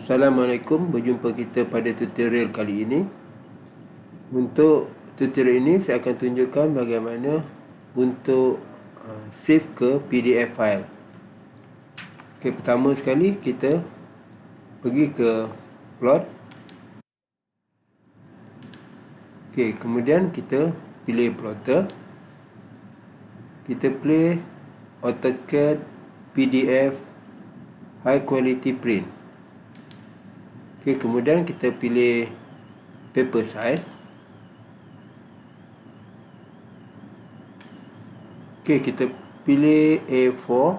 Assalamualaikum, berjumpa kita pada tutorial kali ini. Untuk tutorial ini saya akan tunjukkan bagaimana untuk save ke PDF file. Pertama sekali kita pergi ke plot. Kemudian kita pilih plotter. Kita pilih AutoCAD PDF High Quality Print. Kemudian kita pilih paper size. Kita pilih A4.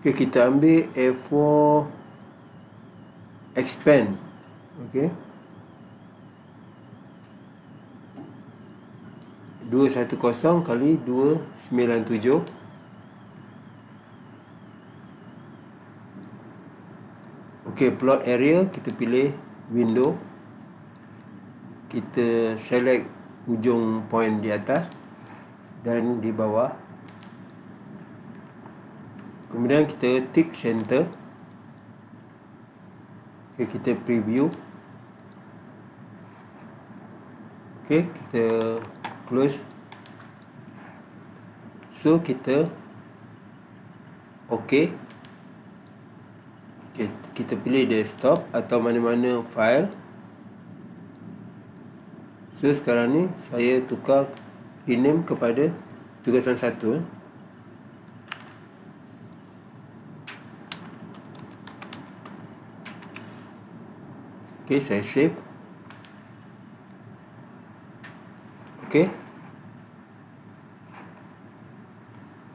Kita ambil A4 expand. 210 kali 297. Plot area, kita pilih window. Kita select ujung point di atas dan di bawah. Kemudian kita tick center. Kita preview. Kita close. So kita kita pilih desktop atau mana-mana file. So sekarang ni saya tukar rename kepada tugasan 1. Saya save.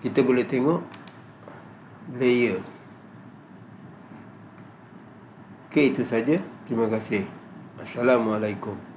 Kita boleh tengok layer. Itu saja. Terima kasih. Assalamualaikum.